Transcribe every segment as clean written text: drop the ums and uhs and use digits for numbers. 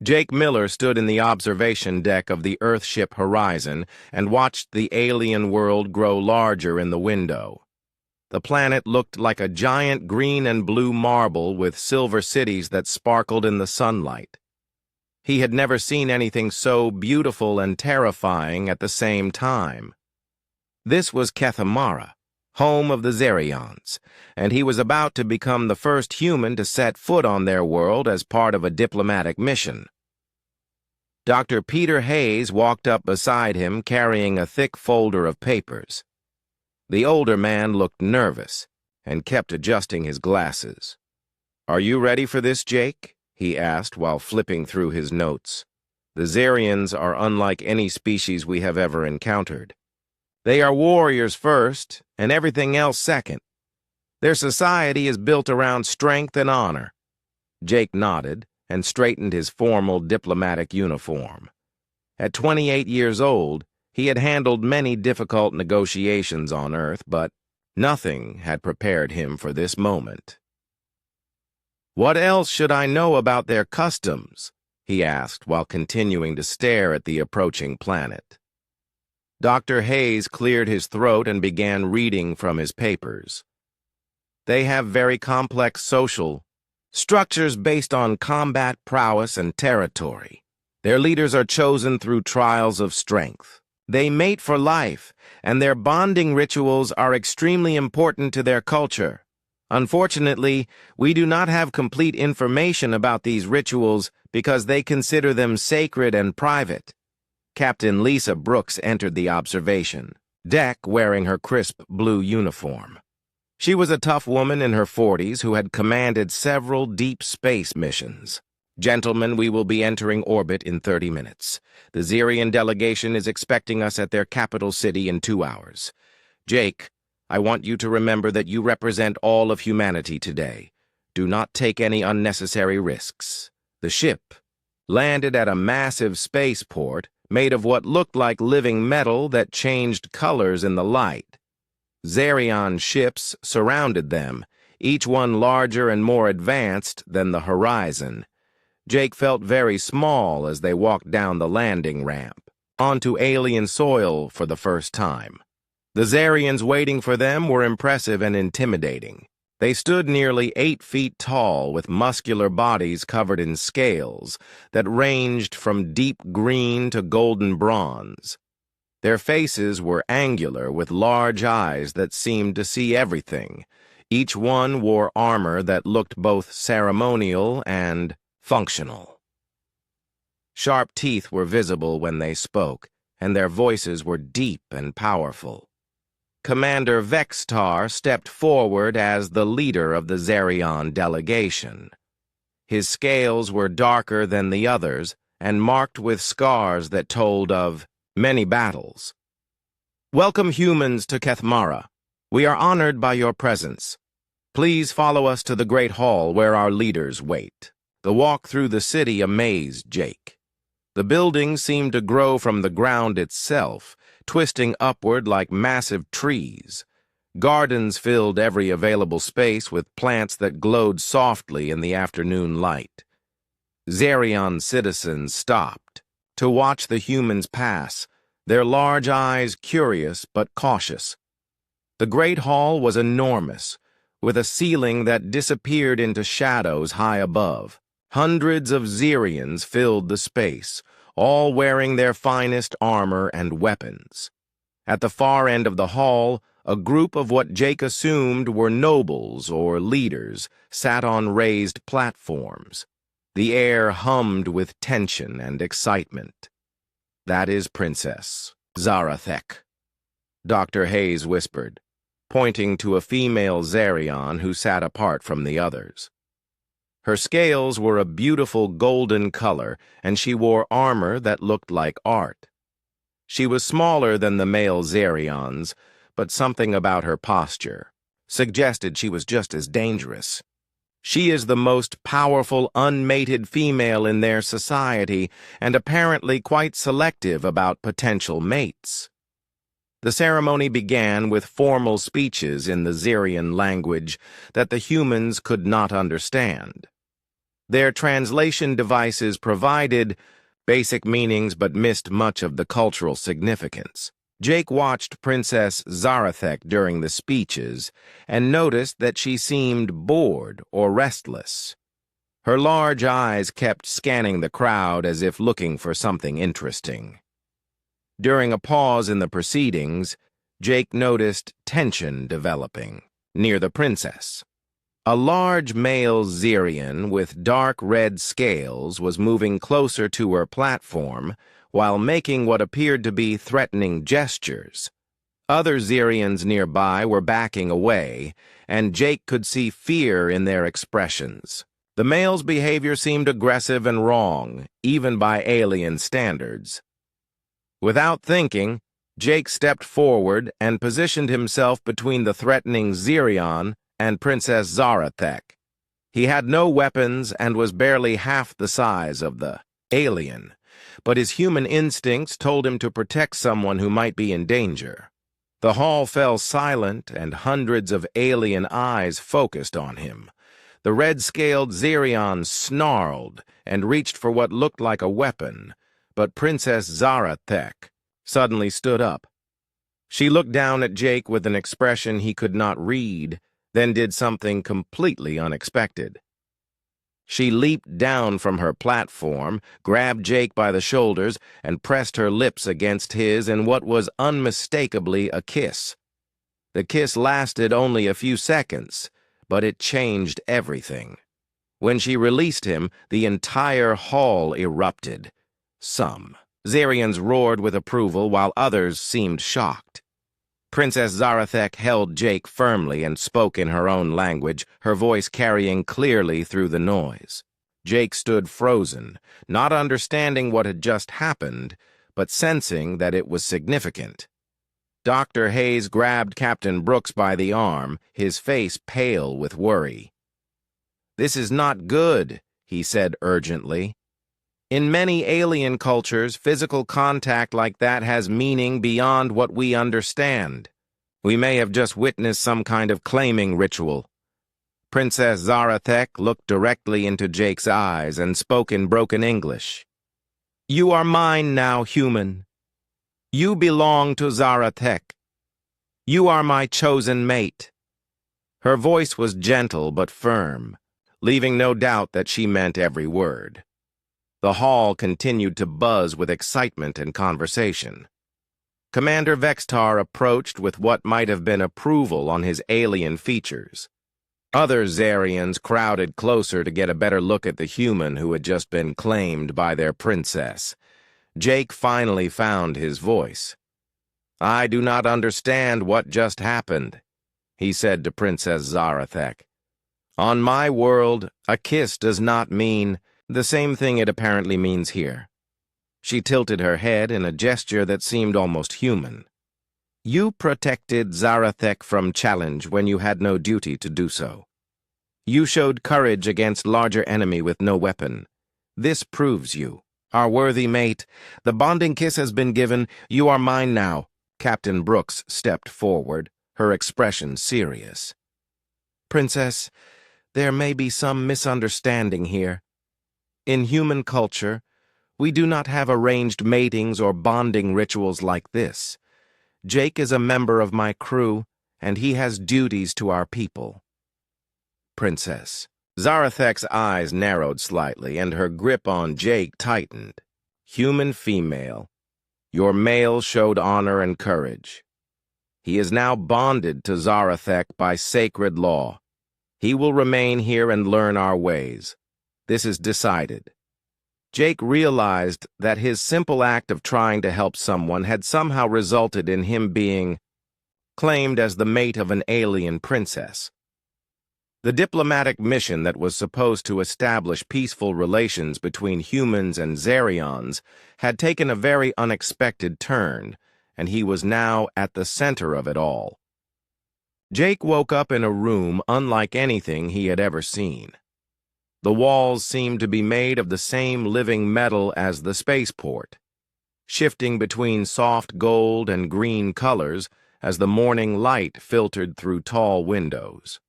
Jake Miller stood in the observation deck of the Earthship Horizon and watched the alien world grow larger in the window. The planet looked like a giant green and blue marble with silver cities that sparkled in the sunlight. He had never seen anything so beautiful and terrifying at the same time. This was Kethamara, home of the Zerions, and he was about to become the first human to set foot on their world as part of a diplomatic mission. Dr. Peter Hayes walked up beside him carrying a thick folder of papers. The older man looked nervous and kept adjusting his glasses. "Are you ready for this, Jake?" he asked while flipping through his notes. "The Zerions are unlike any species we have ever encountered. They are warriors first, and everything else second. Their society is built around strength and honor." Jake nodded and straightened his formal diplomatic uniform. At 28 years old, he had handled many difficult negotiations on Earth, but nothing had prepared him for this moment. "What else should I know about their customs?" he asked while continuing to stare at the approaching planet. Dr. Hayes cleared his throat and began reading from his papers. "They have very complex social structures based on combat prowess and territory. Their leaders are chosen through trials of strength. They mate for life, and their bonding rituals are extremely important to their culture. Unfortunately, we do not have complete information about these rituals because they consider them sacred and private." Captain Lisa Brooks entered the observation deck wearing her crisp blue uniform. She was a tough woman in her 40s who had commanded several deep space missions. "Gentlemen, we will be entering orbit in 30 minutes. The Zerion delegation is expecting us at their capital city in 2 hours. Jake, I want you to remember that you represent all of humanity today. Do not take any unnecessary risks." The ship landed at a massive spaceport made of what looked like living metal that changed colors in the light. Zerion ships surrounded them, each one larger and more advanced than the Horizon. Jake felt very small as they walked down the landing ramp, onto alien soil for the first time. The Zerions waiting for them were impressive and intimidating. They stood nearly 8 feet tall with muscular bodies covered in scales that ranged from deep green to golden bronze. Their faces were angular with large eyes that seemed to see everything. Each one wore armor that looked both ceremonial and functional. Sharp teeth were visible when they spoke, and their voices were deep and powerful. Commander Vextar stepped forward as the leader of the Zerion delegation. His scales were darker than the others and marked with scars that told of many battles. "Welcome humans to Kethamara. We are honored by your presence. Please follow us to the Great Hall where our leaders wait." The walk through the city amazed Jake. The buildings seemed to grow from the ground itself, twisting upward like massive trees. Gardens filled every available space with plants that glowed softly in the afternoon light. Zerion citizens stopped to watch the humans pass, their large eyes curious but cautious. The Great Hall was enormous, with a ceiling that disappeared into shadows high above. Hundreds of Zerions filled the space, all wearing their finest armor and weapons. At the far end of the hall, a group of what Jake assumed were nobles or leaders sat on raised platforms. The air hummed with tension and excitement. "That is Princess Zarathek," Dr. Hayes whispered, pointing to a female Zerion who sat apart from the others. Her scales were a beautiful golden color, and she wore armor that looked like art. She was smaller than the male Zerions, but something about her posture suggested she was just as dangerous. "She is the most powerful unmated female in their society and apparently quite selective about potential mates." The ceremony began with formal speeches in the Zerion language that the humans could not understand. Their translation devices provided basic meanings but missed much of the cultural significance. Jake watched Princess Zarathek during the speeches and noticed that she seemed bored or restless. Her large eyes kept scanning the crowd as if looking for something interesting. During a pause in the proceedings, Jake noticed tension developing near the princess. A large male Xerian with dark red scales was moving closer to her platform while making what appeared to be threatening gestures. Other Xerians nearby were backing away, and Jake could see fear in their expressions. The male's behavior seemed aggressive and wrong, even by alien standards. Without thinking, Jake stepped forward and positioned himself between the threatening Xerion and Princess Zarathek. He had no weapons and was barely half the size of the alien, but his human instincts told him to protect someone who might be in danger. The hall fell silent, and hundreds of alien eyes focused on him. The red-scaled Xerion snarled and reached for what looked like a weapon, but Princess Zarathek suddenly stood up. She looked down at Jake with an expression he could not read, then did something completely unexpected. She leaped down from her platform, grabbed Jake by the shoulders, and pressed her lips against his in what was unmistakably a kiss. The kiss lasted only a few seconds, but it changed everything. When she released him, the entire hall erupted. Some Xerians roared with approval, while others seemed shocked. Princess Zarathek held Jake firmly and spoke in her own language, her voice carrying clearly through the noise. Jake stood frozen, not understanding what had just happened, but sensing that it was significant. Dr. Hayes grabbed Captain Brooks by the arm, his face pale with worry. "This is not good," he said urgently. "In many alien cultures, physical contact like that has meaning beyond what we understand. We may have just witnessed some kind of claiming ritual." Princess Zarathek looked directly into Jake's eyes and spoke in broken English. "You are mine now, human. You belong to Zarathek. You are my chosen mate." Her voice was gentle but firm, leaving no doubt that she meant every word. The hall continued to buzz with excitement and conversation. Commander Vextar approached with what might have been approval on his alien features. Other Xerians crowded closer to get a better look at the human who had just been claimed by their princess. Jake finally found his voice. "I do not understand what just happened," he said to Princess Zarathek. "On my world, a kiss does not mean the same thing it apparently means here." She tilted her head in a gesture that seemed almost human. "You protected Zarathek from challenge when you had no duty to do so. You showed courage against larger enemy with no weapon. This proves you, our worthy mate. The bonding kiss has been given. You are mine now." Captain Brooks stepped forward, her expression serious. "Princess, there may be some misunderstanding here. In human culture, we do not have arranged matings or bonding rituals like this. Jake is a member of my crew, and he has duties to our people." Princess. Zarathek's eyes narrowed slightly, and her grip on Jake tightened. "Human female. Your male showed honor and courage. He is now bonded to Zarathek by sacred law. He will remain here and learn our ways. This is decided." Jake realized that his simple act of trying to help someone had somehow resulted in him being claimed as the mate of an alien princess. The diplomatic mission that was supposed to establish peaceful relations between humans and Xerions had taken a very unexpected turn, and he was now at the center of it all. Jake woke up in a room unlike anything he had ever seen. The walls seemed to be made of the same living metal as the spaceport, shifting between soft gold and green colors as the morning light filtered through tall windows.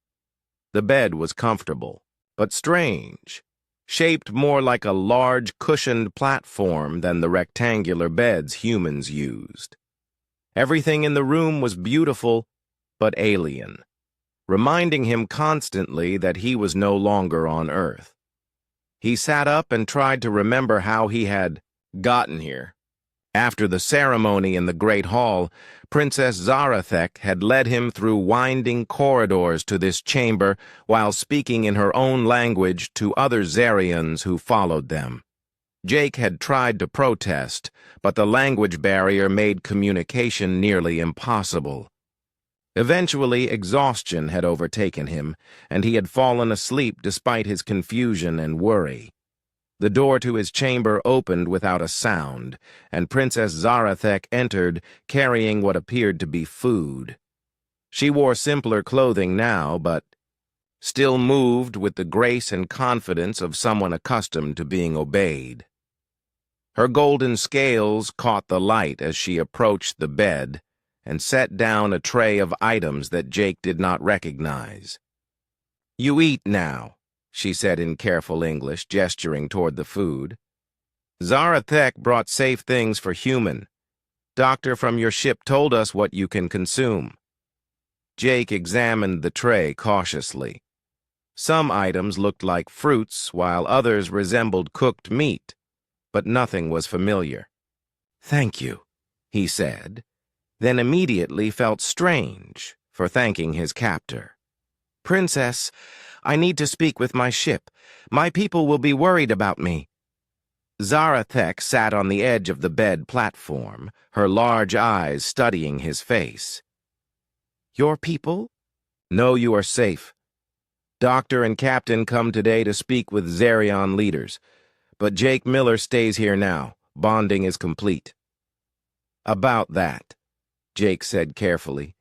The bed was comfortable, but strange. shaped more like a large cushioned platform than the rectangular beds humans used. Everything in the room was beautiful but alien, reminding him constantly that he was no longer on Earth. He sat up and tried to remember how he had gotten here. After the ceremony in the Great Hall, Princess Zarathek had led him through winding corridors to this chamber while speaking in her own language to other Zarians who followed them. Jake had tried to protest, but the language barrier made communication nearly impossible. Eventually, exhaustion had overtaken him, and he had fallen asleep despite his confusion and worry. The door to his chamber opened without a sound, and Princess Zarathek entered carrying what appeared to be food. She wore simpler clothing now, but still moved with the grace and confidence of someone accustomed to being obeyed. Her golden scales caught the light as she approached the bed and set down a tray of items that Jake did not recognize. "You eat now," she said in careful English, gesturing toward the food. "Zarathek brought safe things for human. Doctor from your ship told us what you can consume." Jake examined the tray cautiously. Some items looked like fruits, while others resembled cooked meat, but nothing was familiar. "Thank you," he said, then immediately felt strange for thanking his captor. "Princess, I need to speak with my ship. My people will be worried about me." Zarathek sat on the edge of the bed platform, her large eyes studying his face. "Your people?" "No, you are safe. Doctor and Captain come today to speak with Zarion leaders, but Jake Miller stays here now. Bonding is complete." "About that," Jake said carefully.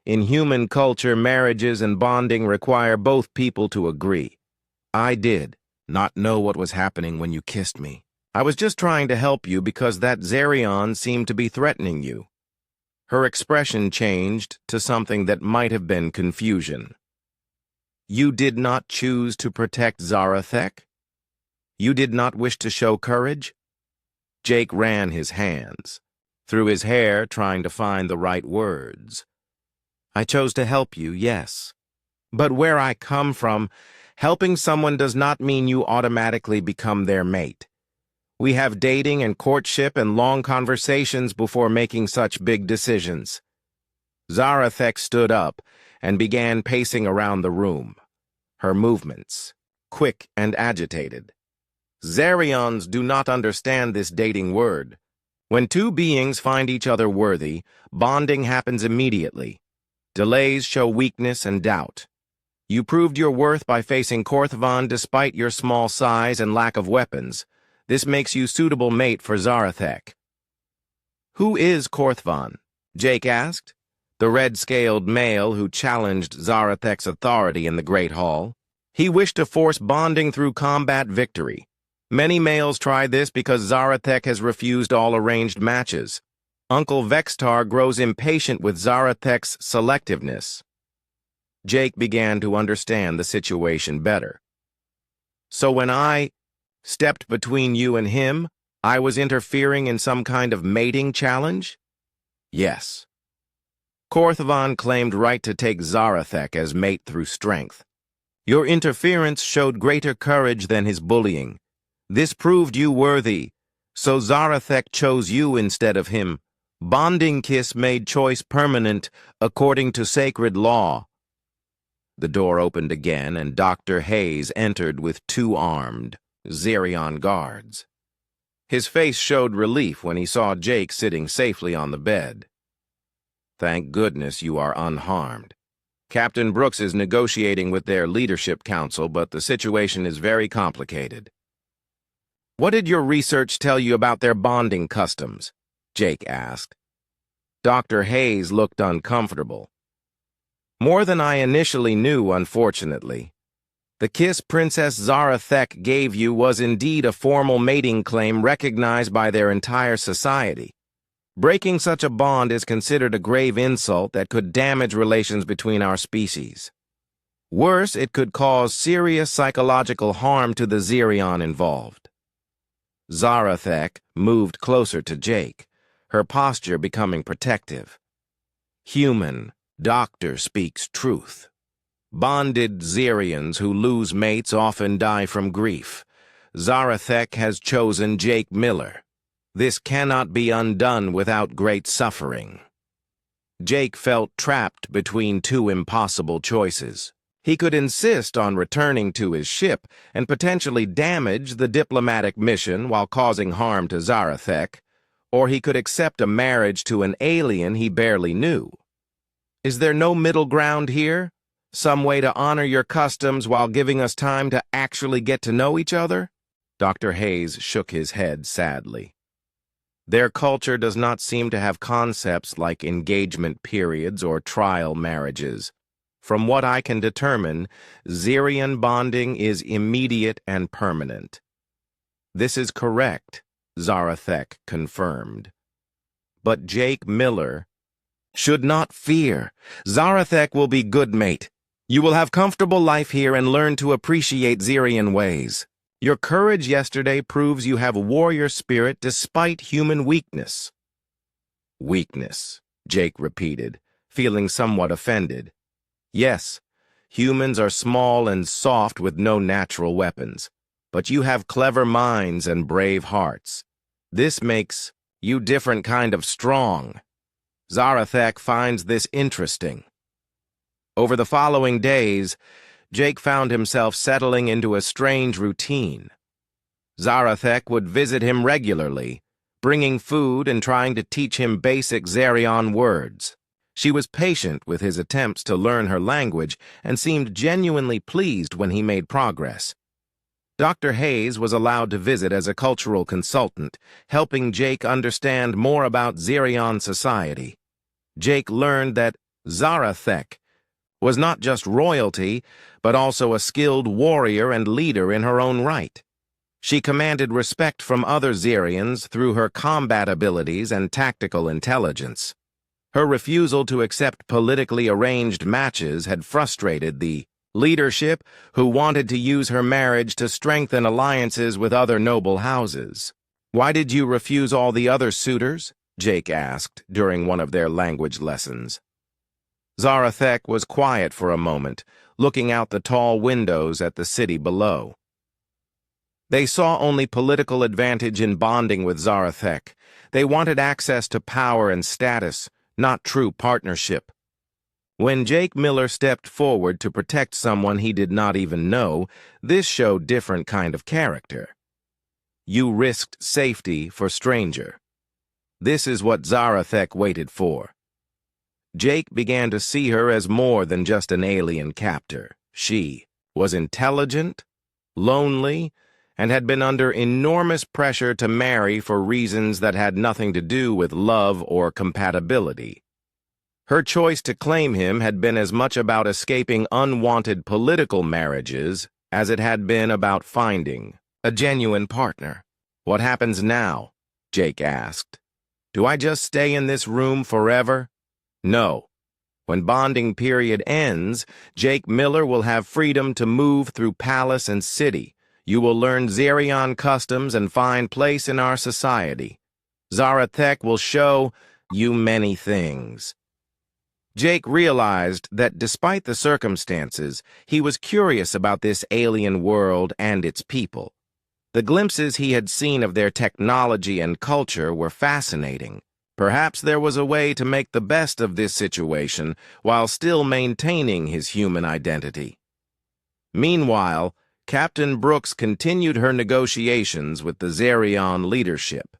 "In human culture, marriages and bonding require both people to agree. I did not know what was happening when you kissed me. I was just trying to help you because that Zarion seemed to be threatening you." Her expression changed to something that might have been confusion. "You did not choose to protect Zarathek? You did not wish to show courage?" Jake ran his hands through his hair, trying to find the right words. "I chose to help you, yes. But where I come from, helping someone does not mean you automatically become their mate. We have dating and courtship and long conversations before making such big decisions." Zarathek stood up and began pacing around the room, her movements quick and agitated. "Zarions do not understand this dating word. When two beings find each other worthy, bonding happens immediately. Delays show weakness and doubt. You proved your worth by facing Korthvan despite your small size and lack of weapons. This makes you suitable mate for Zarathek." "Who is Korthvan?" Jake asked, the red-scaled male who challenged Zarathek's authority in the Great Hall. He wished to force bonding through combat victory. Many males try this because Zarathek has refused all arranged matches. Uncle Vextar grows impatient with Zarathek's selectiveness. Jake began to understand the situation better. "So when I stepped between you and him, I was interfering in some kind of mating challenge?" "Yes." "Korthvan claimed right to take Zarathek as mate through strength. Your interference showed greater courage than his bullying. This proved you worthy, so Zarathek chose you instead of him. Bonding kiss made choice permanent according to sacred law." The door opened again, and Dr. Hayes entered with two armed Zarion guards. His face showed relief when he saw Jake sitting safely on the bed. "Thank goodness you are unharmed. Captain Brooks is negotiating with their leadership council, but the situation is very complicated." "What did your research tell you about their bonding customs?" Jake asked. Dr. Hayes looked uncomfortable. "More than I initially knew, unfortunately. The kiss Princess Zarathek gave you was indeed a formal mating claim recognized by their entire society. Breaking such a bond is considered a grave insult that could damage relations between our species." Worse, it could cause serious psychological harm to the Xerion involved. Zarathek moved closer to Jake, her posture becoming protective. Human, doctor speaks truth. Bonded Xerions who lose mates often die from grief. Zarathek has chosen Jake Miller. This cannot be undone without great suffering. Jake felt trapped between two impossible choices. He could insist on returning to his ship and potentially damage the diplomatic mission while causing harm to Zarathek, or he could accept a marriage to an alien he barely knew. Is there no middle ground here? Some way to honor your customs while giving us time to actually get to know each other? Dr. Hayes shook his head sadly. Their culture does not seem to have concepts like engagement periods or trial marriages. From what I can determine, Xerion bonding is immediate and permanent. This is correct, Zarathek confirmed. But Jake Miller should not fear. Zarathek will be good mate. You will have comfortable life here and learn to appreciate Xerion ways. Your courage yesterday proves you have warrior spirit despite human weakness. Weakness, Jake repeated, feeling somewhat offended. Yes, humans are small and soft with no natural weapons, but you have clever minds and brave hearts. This makes you different kind of strong. Zarathek finds this interesting. Over the following days, Jake found himself settling into a strange routine. Zarathek would visit him regularly, bringing food and trying to teach him basic Xerion words. She was patient with his attempts to learn her language and seemed genuinely pleased when he made progress. Dr. Hayes was allowed to visit as a cultural consultant, helping Jake understand more about Xerion society. Jake learned that Zarathek was not just royalty, but also a skilled warrior and leader in her own right. She commanded respect from other Xerions through her combat abilities and tactical intelligence. Her refusal to accept politically arranged matches had frustrated the leadership who wanted to use her marriage to strengthen alliances with other noble houses. "Why did you refuse all the other suitors?" Jake asked during one of their language lessons. Zarathek was quiet for a moment, looking out the tall windows at the city below. They saw only political advantage in bonding with Zarathek. They wanted access to power and status, not true partnership. When Jake Miller stepped forward to protect someone he did not even know, this showed different kind of character. You risked safety for stranger. This is what Zarathek waited for. Jake began to see her as more than just an alien captor. She was intelligent, lonely, and had been under enormous pressure to marry for reasons that had nothing to do with love or compatibility. Her choice to claim him had been as much about escaping unwanted political marriages as it had been about finding a genuine partner. "What happens now?" Jake asked. "Do I just stay in this room forever?" "No. When bonding period ends, Jake Miller will have freedom to move through palace and city. You will learn Xerion customs and find place in our society. Zarathek will show you many things." Jake realized that despite the circumstances, he was curious about this alien world and its people. The glimpses he had seen of their technology and culture were fascinating. Perhaps there was a way to make the best of this situation while still maintaining his human identity. Meanwhile, Captain Brooks continued her negotiations with the Xerion leadership.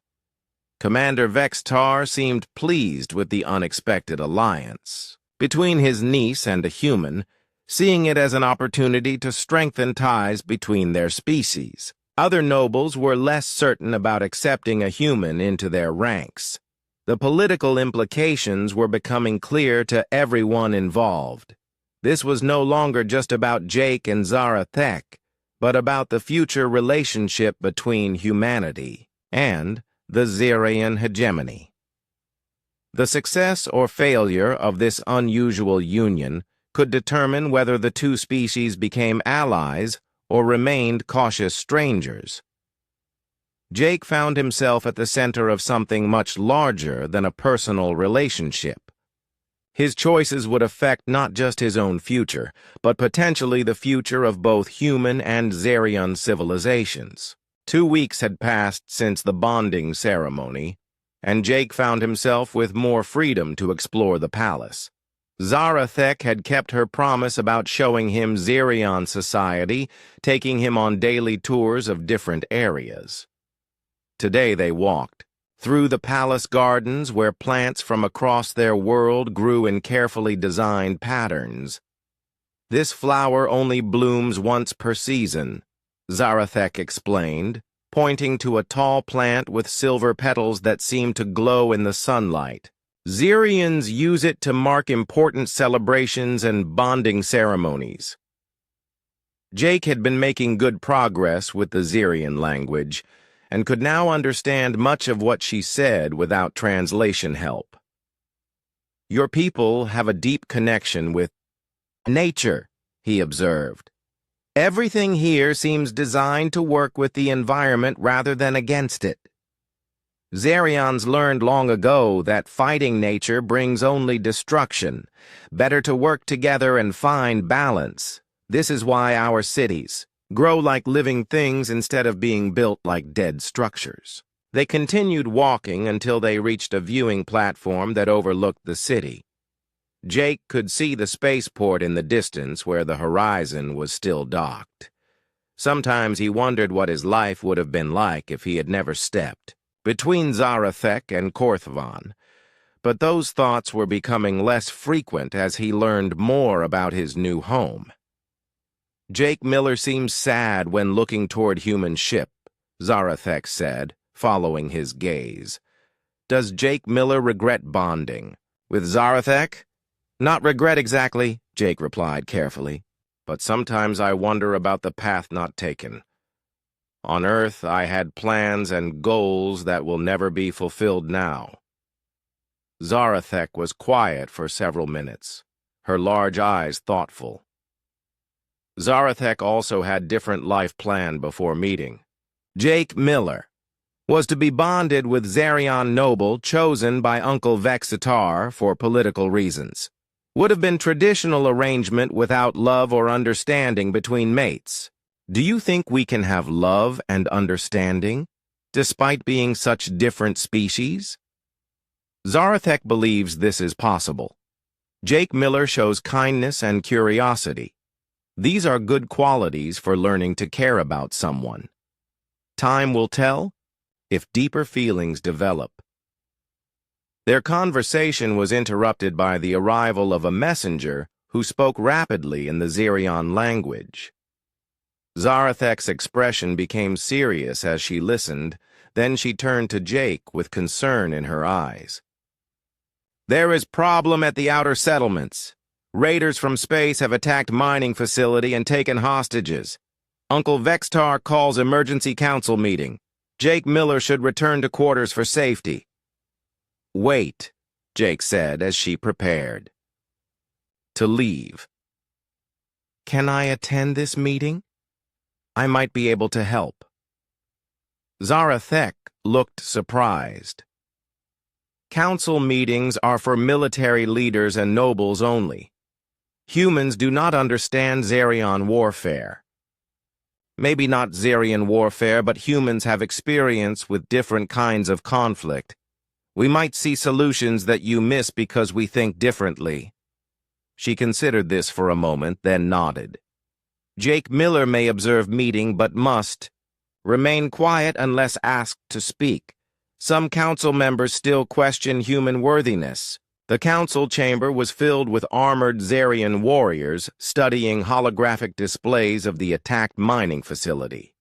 Commander Vextar seemed pleased with the unexpected alliance between his niece and a human, seeing it as an opportunity to strengthen ties between their species. Other nobles were less certain about accepting a human into their ranks. The political implications were becoming clear to everyone involved. This was no longer just about Jake and Zarathek, but about the future relationship between humanity and the Xerion hegemony. The success or failure of this unusual union could determine whether the two species became allies or remained cautious strangers. Jake found himself at the center of something much larger than a personal relationship. His choices would affect not just his own future, but potentially the future of both human and Zarian civilizations. 2 weeks had passed since the bonding ceremony, and Jake found himself with more freedom to explore the palace. Zarathek had kept her promise about showing him Zarian society, taking him on daily tours of different areas. Today they walked through the palace gardens where plants from across their world grew in carefully designed patterns. This flower only blooms once per season, Zarathek explained, pointing to a tall plant with silver petals that seemed to glow in the sunlight. Zarians use it to mark important celebrations and bonding ceremonies. Jake had been making good progress with the Zarian language, and could now understand much of what she said without translation help. Your people have a deep connection with nature, he observed. Everything here seems designed to work with the environment rather than against it. Zarians learned long ago that fighting nature brings only destruction. Better to work together and find balance. This is why our cities grow like living things instead of being built like dead structures. They continued walking until they reached a viewing platform that overlooked the city. Jake could see the spaceport in the distance where the horizon was still docked. Sometimes he wondered what his life would have been like if he had never stepped between Zarathek and Korthvan, but those thoughts were becoming less frequent as he learned more about his new home. Jake Miller seemed sad when looking toward human ship, Zarathek said, following his gaze. Does Jake Miller regret bonding with Zarathek? Not regret exactly, Jake replied carefully, but sometimes I wonder about the path not taken. On Earth, I had plans and goals that will never be fulfilled now. Zarathek was quiet for several minutes, her large eyes thoughtful. Zarathek also had different life planned before meeting. Jake Miller was to be bonded with Zarian noble chosen by Uncle Vexitar for political reasons. Would have been traditional arrangement without love or understanding between mates. Do you think we can have love and understanding, despite being such different species? Zarathek believes this is possible. Jake Miller shows kindness and curiosity. These are good qualities for learning to care about someone. Time will tell if deeper feelings develop. Their conversation was interrupted by the arrival of a messenger who spoke rapidly in the Zarian language. Zarathek's expression became serious as she listened, then she turned to Jake with concern in her eyes. There is problem at the outer settlements. Raiders from space have attacked mining facility and taken hostages. Uncle Vextar calls emergency council meeting. Jake Miller should return to quarters for safety. Wait, Jake said as she prepared to leave. Can I attend this meeting? I might be able to help. Zarathek looked surprised. Council meetings are for military leaders and nobles only. Humans do not understand Zarian warfare. Maybe not Zarian warfare, but humans have experience with different kinds of conflict. We might see solutions that you miss because we think differently. She considered this for a moment, then nodded. Jake Miller may observe meeting, but must remain quiet unless asked to speak. Some council members still question human worthiness. The council chamber was filled with armored Zarian warriors studying holographic displays of the attacked mining facility.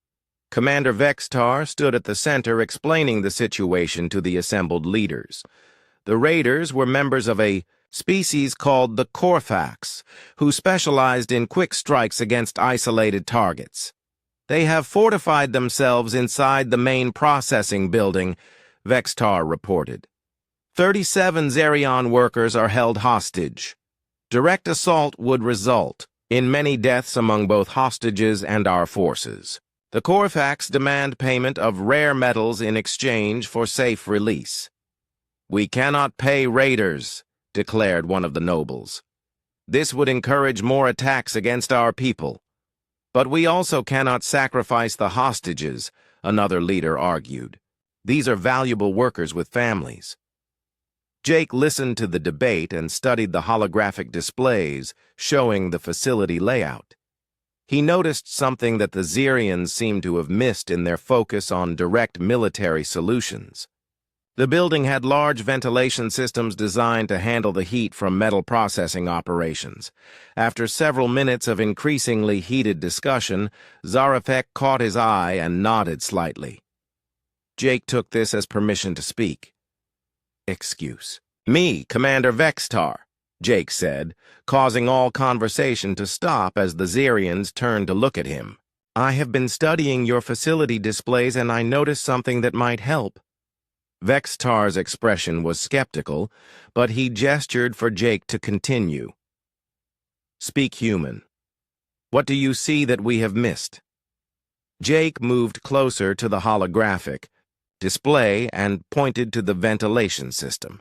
Commander Vextar stood at the center explaining the situation to the assembled leaders. The raiders were members of a species called the Korthax, who specialized in quick strikes against isolated targets. They have fortified themselves inside the main processing building, Vextar reported. 37 Zarian workers are held hostage. Direct assault would result in many deaths among both hostages and our forces. The Korvax demand payment of rare metals in exchange for safe release. "We cannot pay raiders," declared one of the nobles. "This would encourage more attacks against our people." "But we also cannot sacrifice the hostages," another leader argued. "These are valuable workers with families." Jake listened to the debate and studied the holographic displays showing the facility layout. He noticed something that the Xerians seemed to have missed in their focus on direct military solutions. The building had large ventilation systems designed to handle the heat from metal processing operations. After several minutes of increasingly heated discussion, Zarafek caught his eye and nodded slightly. Jake took this as permission to speak. "Excuse me, Commander Vextar," Jake said, causing all conversation to stop as the Xerians turned to look at him. "I have been studying your facility displays and I noticed something that might help." Vextar's expression was skeptical, but he gestured for Jake to continue. "Speak human. What do you see that we have missed?" Jake moved closer to the holographic display and pointed to the ventilation system.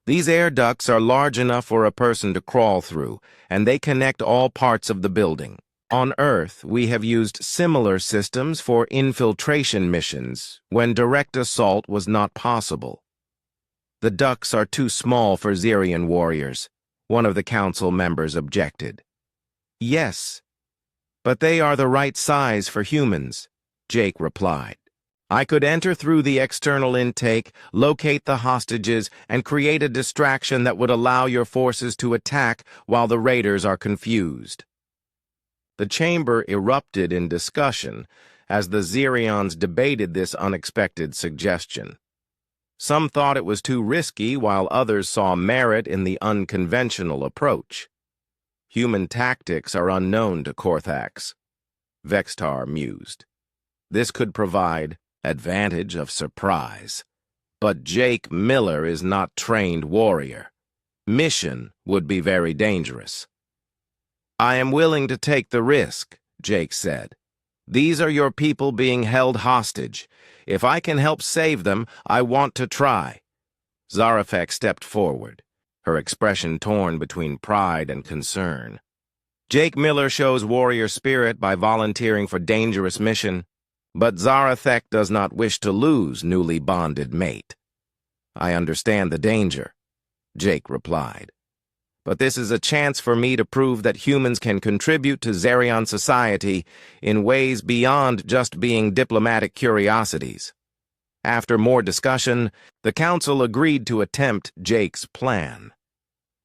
"These air ducts are large enough for a person to crawl through, and they connect all parts of the building. On Earth, we have used similar systems for infiltration missions when direct assault was not possible." "The ducts are too small for Xerian warriors," one of the council members objected. "Yes, but they are the right size for humans," Jake replied. "I could enter through the external intake, locate the hostages, and create a distraction that would allow your forces to attack while the raiders are confused." The chamber erupted in discussion as the Xerions debated this unexpected suggestion. Some thought it was too risky, while others saw merit in the unconventional approach. "Human tactics are unknown to Korvax," Vextar mused. "This could provide advantage of surprise. But Jake Miller is not trained warrior. Mission would be very dangerous." "I am willing to take the risk," Jake said. "These are your people being held hostage. If I can help save them, I want to try." Zarafek stepped forward, her expression torn between pride and concern. "Jake Miller shows warrior spirit by volunteering for dangerous mission, but Zarafek does not wish to lose newly bonded mate." "I understand the danger," Jake replied. "But this is a chance for me to prove that humans can contribute to Xerion society in ways beyond just being diplomatic curiosities." After more discussion, the council agreed to attempt Jake's plan.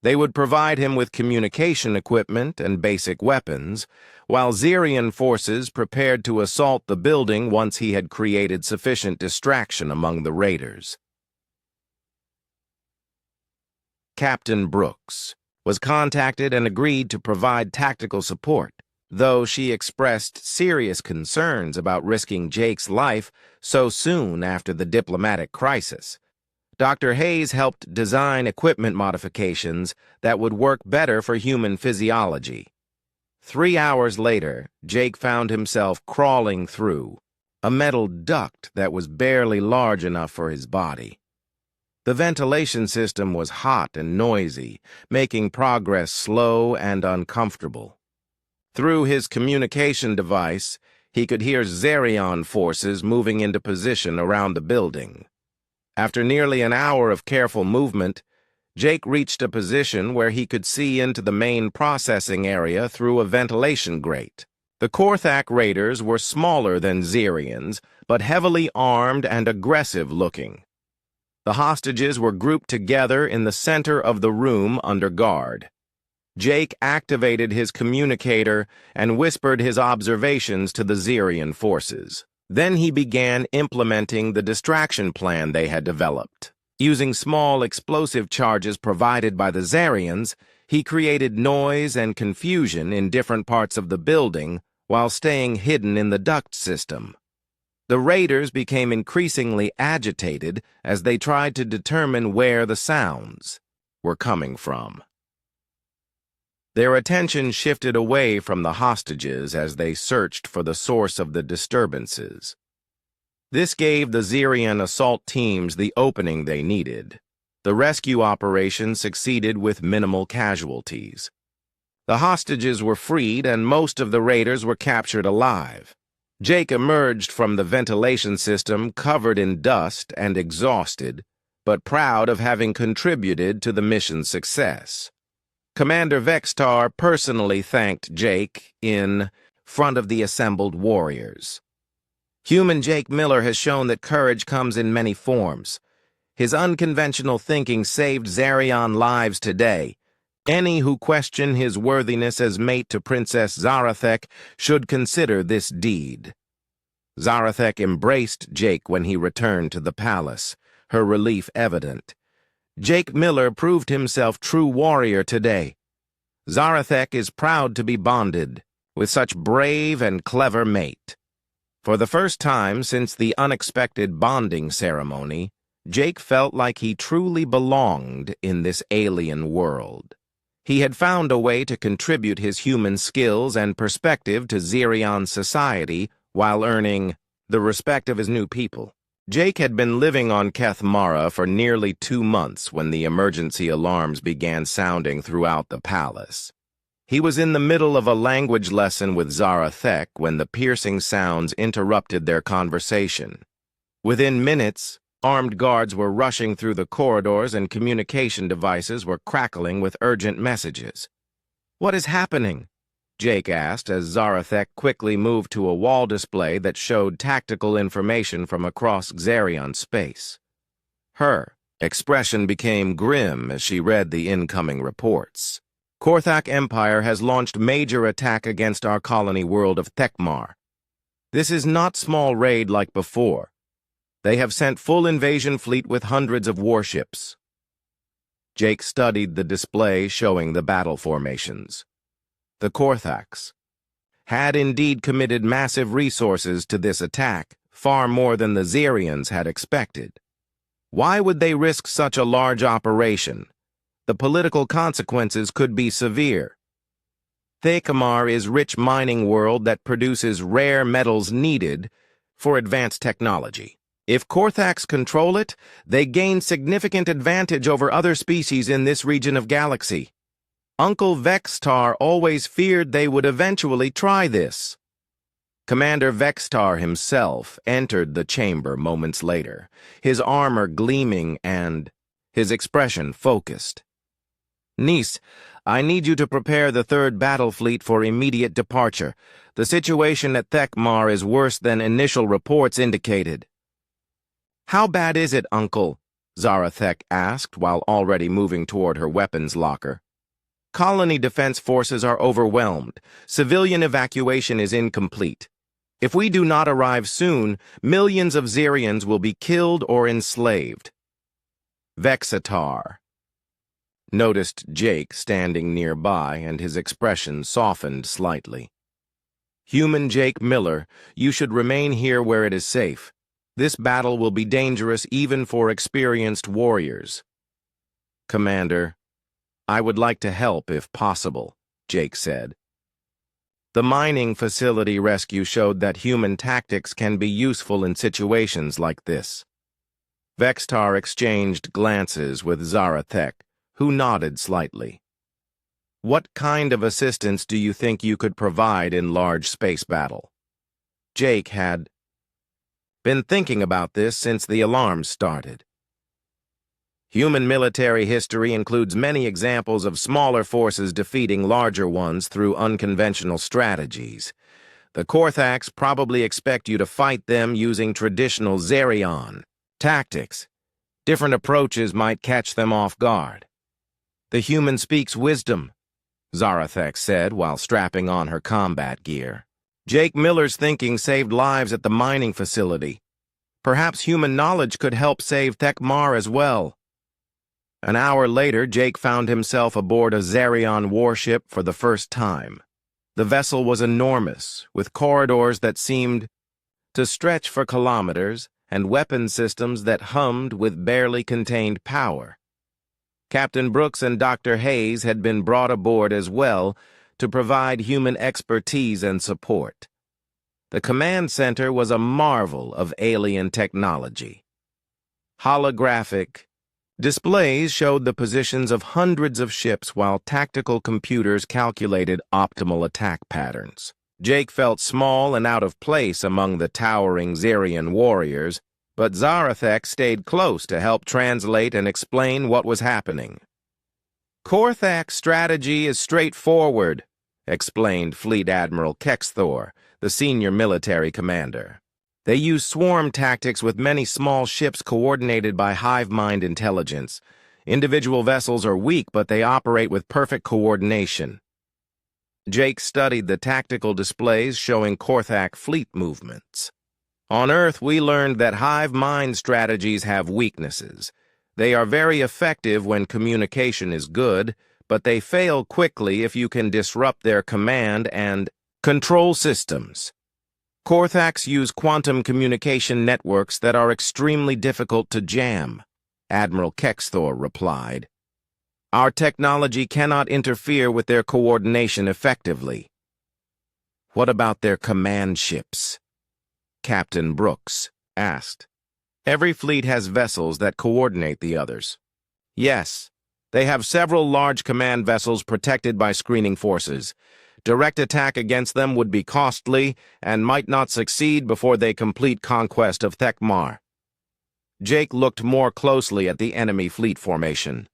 They would provide him with communication equipment and basic weapons, while Xerion forces prepared to assault the building once he had created sufficient distraction among the raiders. Captain Brooks was contacted and agreed to provide tactical support, though she expressed serious concerns about risking Jake's life so soon after the diplomatic crisis. Dr. Hayes helped design equipment modifications that would work better for human physiology. 3 hours later, Jake found himself crawling through a metal duct that was barely large enough for his body. The ventilation system was hot and noisy, making progress slow and uncomfortable. Through his communication device, he could hear Xerion forces moving into position around the building. After nearly an hour of careful movement, Jake reached a position where he could see into the main processing area through a ventilation grate. The Korvax raiders were smaller than Xerions, but heavily armed and aggressive-looking. The hostages were grouped together in the center of the room under guard. Jake activated his communicator and whispered his observations to the Xerion forces. Then he began implementing the distraction plan they had developed. Using small explosive charges provided by the Xerions, he created noise and confusion in different parts of the building while staying hidden in the duct system. The raiders became increasingly agitated as they tried to determine where the sounds were coming from. Their attention shifted away from the hostages as they searched for the source of the disturbances. This gave the Xerian assault teams the opening they needed. The rescue operation succeeded with minimal casualties. The hostages were freed and most of the raiders were captured alive. Jake emerged from the ventilation system covered in dust and exhausted, but proud of having contributed to the mission's success. Commander Vextar personally thanked Jake in front of the assembled warriors. Human Jake Miller has shown that courage comes in many forms. His unconventional thinking saved Xerion lives today. Any who question his worthiness as mate to Princess Zarathek should consider this deed. Zarathek embraced Jake when he returned to the palace, her relief evident. Jake Miller proved himself true warrior today. Zarathek is proud to be bonded with such brave and clever mate. For the first time since the unexpected bonding ceremony, Jake felt like he truly belonged in this alien world. He had found a way to contribute his human skills and perspective to Xerion society while earning the respect of his new people. Jake had been living on Keth Mara for nearly 2 months when the emergency alarms began sounding throughout the palace. He was in the middle of a language lesson with Zarathek when the piercing sounds interrupted their conversation. Within minutes, armed guards were rushing through the corridors and communication devices were crackling with urgent messages. "What is happening?" Jake asked as Zarathek quickly moved to a wall display that showed tactical information from across Xerion space. Her expression became grim as she read the incoming reports. Korthak Empire has launched major attack against our colony world of Thekmar. This is not small raid like before. They have sent full invasion fleet with hundreds of warships. Jake studied the display showing the battle formations. The Korthaks had indeed committed massive resources to this attack, far more than the Xerians had expected. Why would they risk such a large operation? The political consequences could be severe. Thekmar is a rich mining world that produces rare metals needed for advanced technology. If Korthaks control it, they gain significant advantage over other species in this region of galaxy. Uncle Vextar always feared they would eventually try this. Commander Vextar himself entered the chamber moments later, his armor gleaming and his expression focused. "Niece, I need you to prepare the 3rd Battle Fleet for immediate departure. The situation at Thekmar is worse than initial reports indicated." "How bad is it, Uncle?" Zarathek asked while already moving toward her weapons locker. "Colony defense forces are overwhelmed. Civilian evacuation is incomplete. If we do not arrive soon, millions of Xerians will be killed or enslaved." Vexatar noticed Jake standing nearby, and his expression softened slightly. "Human Jake Miller, you should remain here where it is safe. This battle will be dangerous even for experienced warriors." "Commander, I would like to help if possible," Jake said. The mining facility rescue showed that human tactics can be useful in situations like this. Vextar exchanged glances with Zarathek, who nodded slightly. "What kind of assistance do you think you could provide in large space battle?" Jake had been thinking about this since the alarms started. Human military history includes many examples of smaller forces defeating larger ones through unconventional strategies. The Korthaks probably expect you to fight them using traditional Xerion tactics. Different approaches might catch them off guard. "The human speaks wisdom," Zarathek said while strapping on her combat gear. Jake Miller's thinking saved lives at the mining facility. Perhaps human knowledge could help save Thekmar as well. An hour later, Jake found himself aboard a Xerion warship for the first time. The vessel was enormous, with corridors that seemed to stretch for kilometers and weapon systems that hummed with barely contained power. Captain Brooks and Dr. Hayes had been brought aboard as well to provide human expertise and support. The command center was a marvel of alien technology. Holographic displays showed the positions of hundreds of ships while tactical computers calculated optimal attack patterns. Jake felt small and out of place among the towering Xerian warriors, but Zarathek stayed close to help translate and explain what was happening. "Korthak's strategy is straightforward," explained Fleet Admiral Kexthor, the senior military commander. "They use swarm tactics with many small ships coordinated by hive mind intelligence. Individual vessels are weak, but they operate with perfect coordination." Jake studied the tactical displays showing Korthak fleet movements. "On Earth, we learned that hive mind strategies have weaknesses. They are very effective when communication is good, but they fail quickly if you can disrupt their command and control systems. Korthaks use quantum communication networks that are extremely difficult to jam," Admiral Kexthor replied. "Our technology cannot interfere with their coordination effectively." "What about their command ships?" Captain Brooks asked. "Every fleet has vessels that coordinate the others." "Yes, they have several large command vessels protected by screening forces. Direct attack against them would be costly and might not succeed before they complete conquest of Thekmar." Jake looked more closely at the enemy fleet formation.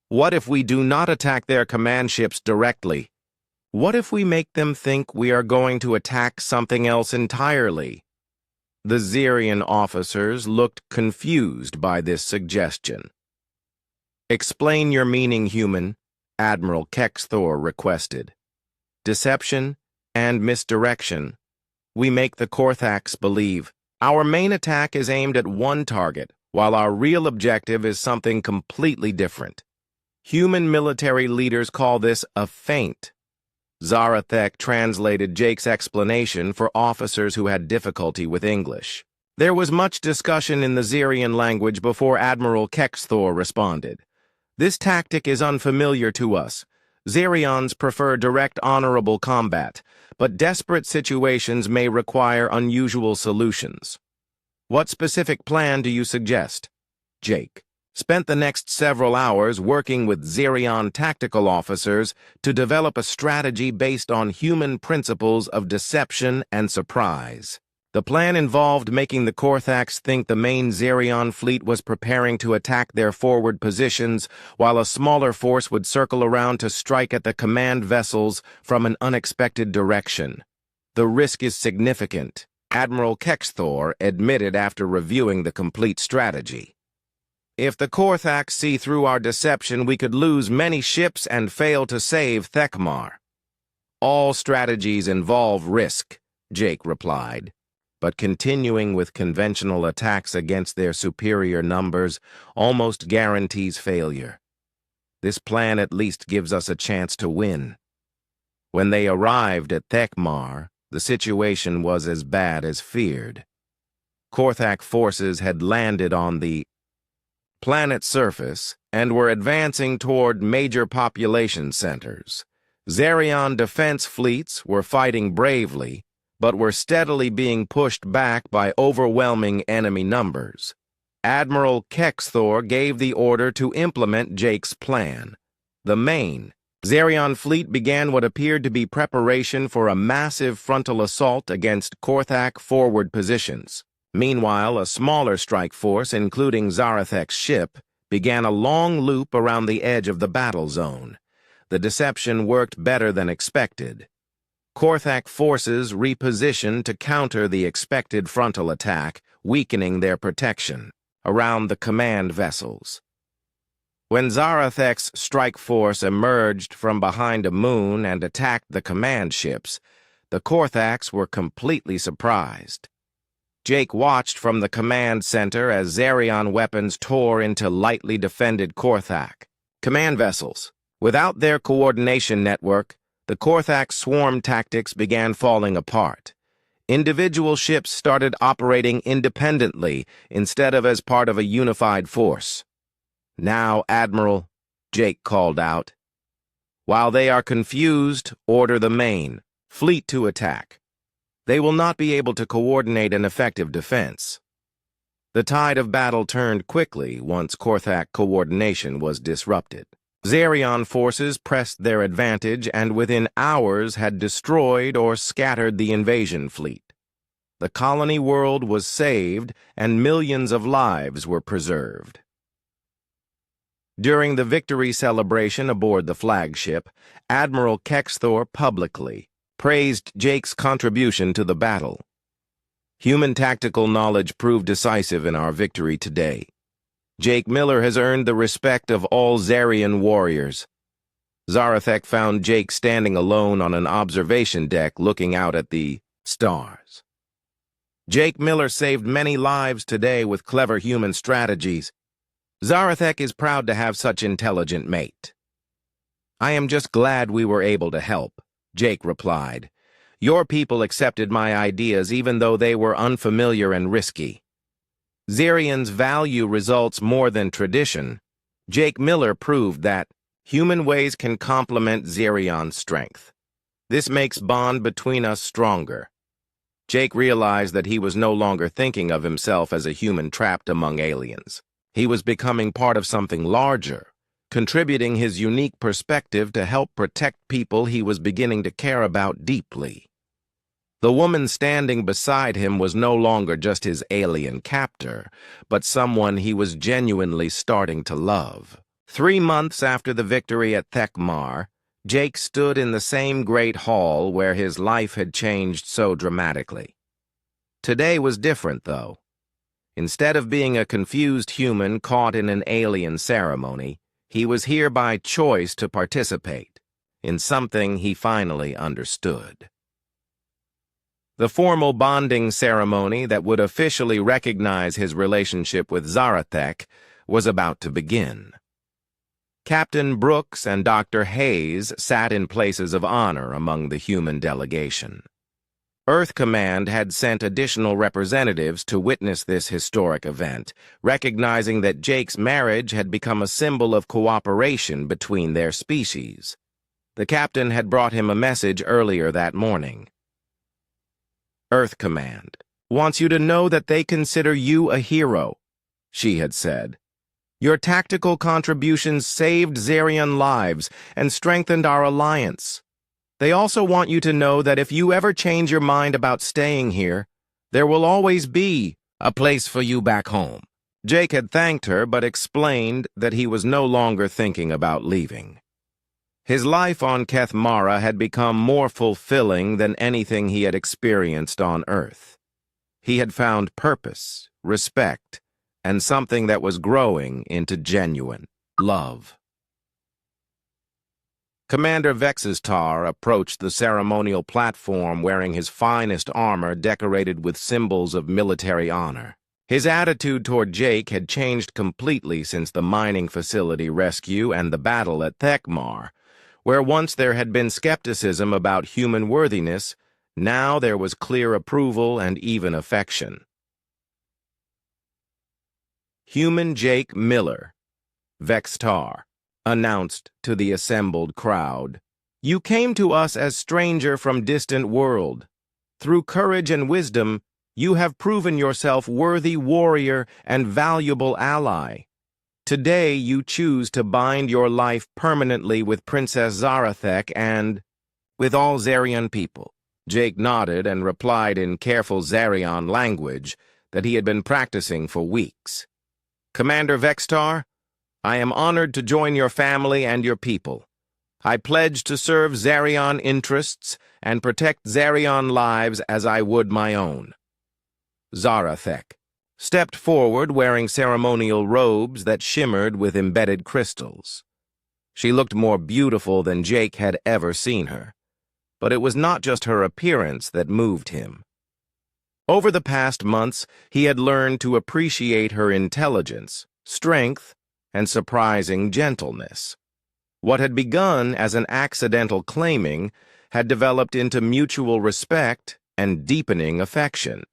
"What if we do not attack their command ships directly? What if we make them think we are going to attack something else entirely?" The Xerian officers looked confused by this suggestion. "Explain your meaning, human," Admiral Kexthor requested. "Deception and misdirection. We make the Korthaks believe. Our main attack is aimed at one target, while our real objective is something completely different. Human military leaders call this a feint." Zarathek translated Jake's explanation for officers who had difficulty with English. There was much discussion in the Xerian language before Admiral Kexthor responded. "This tactic is unfamiliar to us. Xerions prefer direct honorable combat, but desperate situations may require unusual solutions." "What specific plan do you suggest?" Jake spent the next several hours working with Xerion tactical officers to develop a strategy based on human principles of deception and surprise. The plan involved making the Korthaks think the main Xerion fleet was preparing to attack their forward positions, while a smaller force would circle around to strike at the command vessels from an unexpected direction. "The risk is significant," Admiral Kexthor admitted after reviewing the complete strategy. "If the Korthaks see through our deception, we could lose many ships and fail to save Thekmar." "All strategies involve risk," Jake replied, "but continuing with conventional attacks against their superior numbers almost guarantees failure. This plan at least gives us a chance to win." When they arrived at Thekmar, the situation was as bad as feared. Korthak forces had landed on the planet's surface and were advancing toward major population centers. Xerion defense fleets were fighting bravely, but were steadily being pushed back by overwhelming enemy numbers. Admiral Kexthor gave the order to implement Jake's plan. The main Xerion fleet began what appeared to be preparation for a massive frontal assault against Korthak forward positions. Meanwhile, a smaller strike force, including Zarathek's ship, began a long loop around the edge of the battle zone. The deception worked better than expected. Korthak forces repositioned to counter the expected frontal attack, weakening their protection around the command vessels. When Zarathek's strike force emerged from behind a moon and attacked the command ships, the Korthaks were completely surprised. Jake watched from the command center as Xerion weapons tore into lightly defended Korthak command vessels. Without their coordination network, the Korthak swarm tactics began falling apart. Individual ships started operating independently instead of as part of a unified force. "Now, Admiral," Jake called out. "While they are confused, order the main fleet to attack. They will not be able to coordinate an effective defense." The tide of battle turned quickly once Korthak coordination was disrupted. Zarion forces pressed their advantage and within hours had destroyed or scattered the invasion fleet. The colony world was saved and millions of lives were preserved. During the victory celebration aboard the flagship, Admiral Kexthor publicly praised Jake's contribution to the battle. "Human tactical knowledge proved decisive in our victory today. Jake Miller has earned the respect of all Zarian warriors." Zarathek found Jake standing alone on an observation deck looking out at the stars. "Jake Miller saved many lives today with clever human strategies. Zarathek is proud to have such intelligent mate." "I am just glad we were able to help," Jake replied. "Your people accepted my ideas even though they were unfamiliar and risky. Zarians value results more than tradition. Jake Miller proved that human ways can complement Zarion's strength. This makes bond between us stronger." Jake realized that he was no longer thinking of himself as a human trapped among aliens. He was becoming part of something larger, contributing his unique perspective to help protect people he was beginning to care about deeply. The woman standing beside him was no longer just his alien captor, but someone he was genuinely starting to love. 3 months after the victory at Thekmar, Jake stood in the same great hall where his life had changed so dramatically. Today was different, though. Instead of being a confused human caught in an alien ceremony, he was here by choice to participate in something he finally understood. The formal bonding ceremony that would officially recognize his relationship with Zarathek was about to begin. Captain Brooks and Dr. Hayes sat in places of honor among the human delegation. Earth Command had sent additional representatives to witness this historic event, recognizing that Jake's marriage had become a symbol of cooperation between their species. The captain had brought him a message earlier that morning. "Earth Command wants you to know that they consider you a hero," she had said. "Your tactical contributions saved Zarian lives and strengthened our alliance. They also want you to know that if you ever change your mind about staying here, there will always be a place for you back home." Jake had thanked her but explained that he was no longer thinking about leaving. His life on Kethmara had become more fulfilling than anything he had experienced on Earth. He had found purpose, respect, and something that was growing into genuine love. Commander Vexistar approached the ceremonial platform wearing his finest armor decorated with symbols of military honor. His attitude toward Jake had changed completely since the mining facility rescue and the battle at Thekmar. Where once there had been skepticism about human worthiness, now there was clear approval and even affection. "Human Jake Miller," Vextar announced to the assembled crowd. "You came to us as stranger from distant world. Through courage and wisdom, you have proven yourself worthy warrior and valuable ally. Today you choose to bind your life permanently with Princess Zarathek and with all Zarian people." Jake nodded and replied in careful Zarian language that he had been practicing for weeks. "Commander Vextar, I am honored to join your family and your people. I pledge to serve Zarian interests and protect Zarian lives as I would my own." Zarathek stepped forward wearing ceremonial robes that shimmered with embedded crystals. She looked more beautiful than Jake had ever seen her, but it was not just her appearance that moved him. Over the past months, he had learned to appreciate her intelligence, strength, and surprising gentleness. What had begun as an accidental claiming had developed into mutual respect and deepening affection.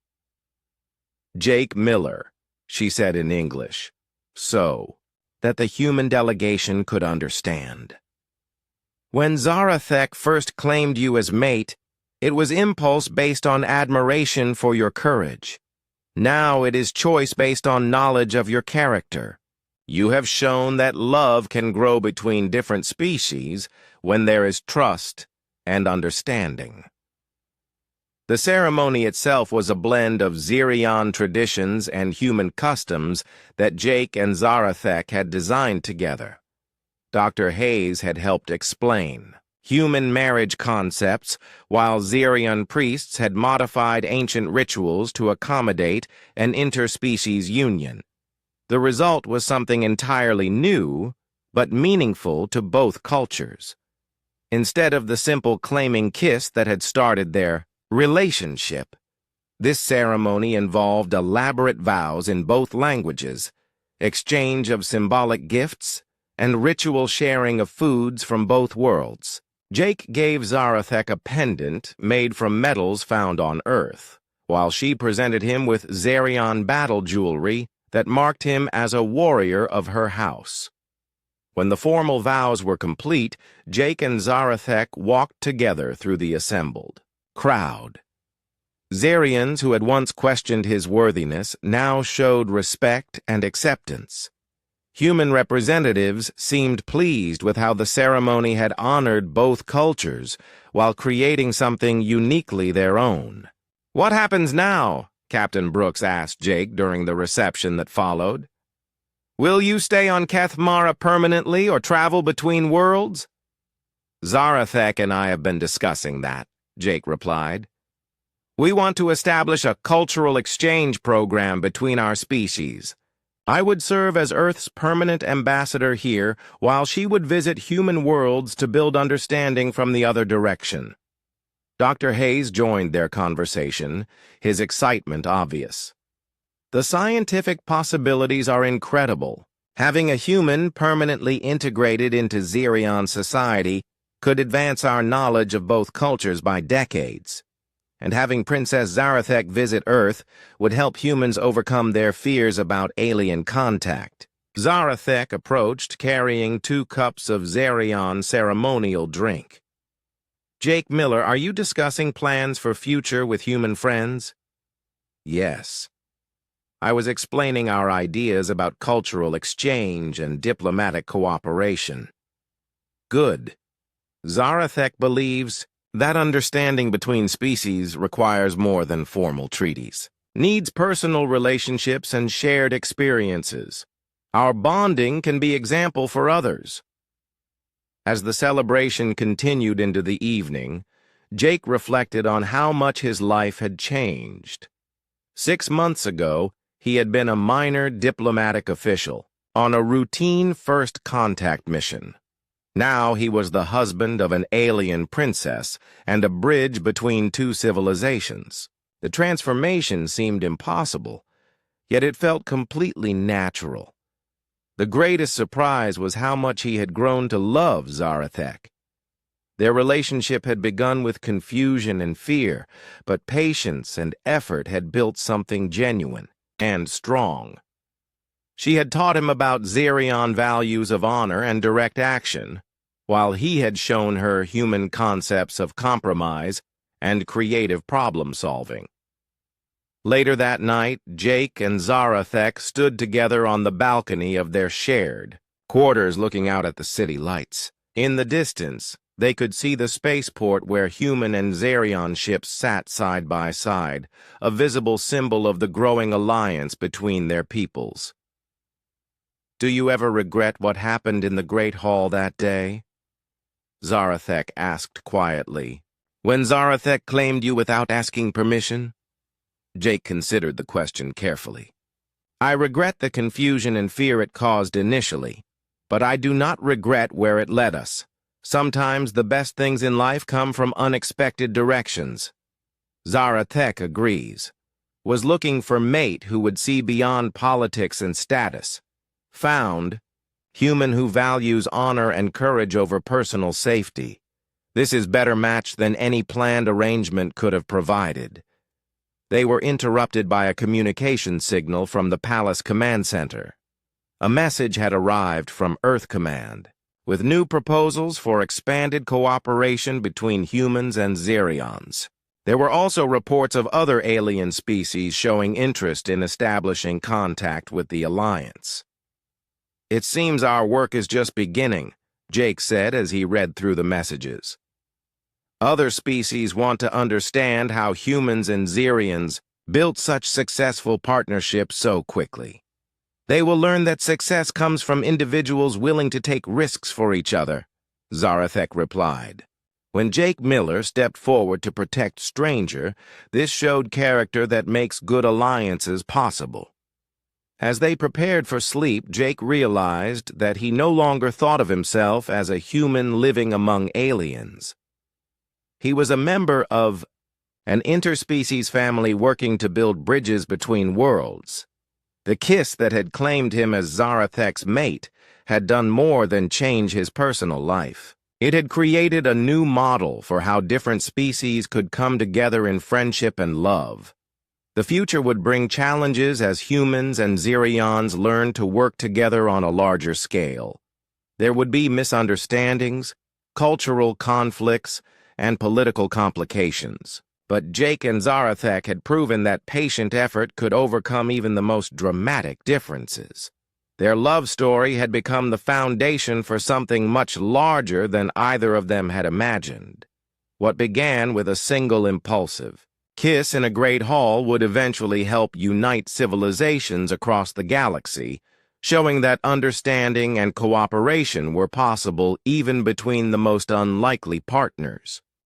"Jake Miller," she said in English. "So, that the human delegation could understand. When Zarathek first claimed you as mate, it was impulse based on admiration for your courage. Now it is choice based on knowledge of your character. You have shown that love can grow between different species when there is trust and understanding. The ceremony itself was a blend of Xerion traditions and human customs that Jake and Zarathek had designed together. Dr. Hayes had helped explain human marriage concepts, while Xerion priests had modified ancient rituals to accommodate an interspecies union. The result was something entirely new, but meaningful to both cultures. Instead of the simple claiming kiss that had started their relationship, this ceremony involved elaborate vows in both languages, exchange of symbolic gifts, and ritual sharing of foods from both worlds. Jake gave Zarathek a pendant made from metals found on Earth, while she presented him with Xerion battle jewelry that marked him as a warrior of her house. When the formal vows were complete, Jake and Zarathek walked together through the assembled crowd. Xerions who had once questioned his worthiness now showed respect and acceptance. Human representatives seemed pleased with how the ceremony had honored both cultures while creating something uniquely their own. "What happens now?" Captain Brooks asked Jake during the reception that followed. "Will you stay on Keth Mara permanently or travel between worlds?" "Zarathek and I have been discussing that," Jake replied. "We want to establish a cultural exchange program between our species. I would serve as Earth's permanent ambassador here, while she would visit human worlds to build understanding from the other direction." Dr. Hayes joined their conversation, his excitement obvious. "The scientific possibilities are incredible. Having a human permanently integrated into Xerion society could advance our knowledge of both cultures by decades. And having Princess Zarathek visit Earth would help humans overcome their fears about alien contact." Zarathek approached, carrying 2 cups of Xerion ceremonial drink. "Jake Miller, are you discussing plans for future with human friends?" "Yes. I was explaining our ideas about cultural exchange and diplomatic cooperation." "Good. Zarathek believes that understanding between species requires more than formal treaties. Needs personal relationships and shared experiences. Our bonding can be example for others." As the celebration continued into the evening, Jake reflected on how much his life had changed. 6 months ago, he had been a minor diplomatic official on a routine first contact mission. Now he was the husband of an alien princess and a bridge between 2 civilizations. The transformation seemed impossible, yet it felt completely natural. The greatest surprise was how much he had grown to love Zarathek. Their relationship had begun with confusion and fear, but patience and effort had built something genuine and strong. She had taught him about Xerion values of honor and direct action, while he had shown her human concepts of compromise and creative problem-solving. Later that night, Jake and Zarathek stood together on the balcony of their shared quarters looking out at the city lights. In the distance, they could see the spaceport where human and Xerion ships sat side by side, a visible symbol of the growing alliance between their peoples. "Do you ever regret what happened in the Great Hall that day?" Zarathek asked quietly. "When Zarathek claimed you without asking permission?" Jake considered the question carefully. "I regret the confusion and fear it caused initially, but I do not regret where it led us. Sometimes the best things in life come from unexpected directions." Zarathek agrees. Was looking for mate who would see beyond politics and status. Found human who values honor and courage over personal safety. This is better matched than any planned arrangement could have provided. They were interrupted by a communication signal from the palace command center. A message had arrived from Earth Command, with new proposals for expanded cooperation between humans and Xerions. There were also reports of other alien species showing interest in establishing contact with the Alliance. "It seems our work is just beginning," Jake said as he read through the messages. "Other species want to understand how humans and Xerions built such successful partnerships so quickly. They will learn that success comes from individuals willing to take risks for each other," Zarathek replied. When Jake Miller stepped forward to protect Stranger, this showed character that makes good alliances possible. As they prepared for sleep, Jake realized that he no longer thought of himself as a human living among aliens. He was a member of an interspecies family working to build bridges between worlds. The kiss that had claimed him as Zarathek's mate had done more than change his personal life. It had created a new model for how different species could come together in friendship and love. The future would bring challenges as humans and Xerions learned to work together on a larger scale. There would be misunderstandings, cultural conflicts, and political complications. But Jake and Zarathek had proven that patient effort could overcome even the most dramatic differences. Their love story had become the foundation for something much larger than either of them had imagined. What began with a single impulsive kiss in a great hall would eventually help unite civilizations across the galaxy, showing that understanding and cooperation were possible even between the most unlikely partners.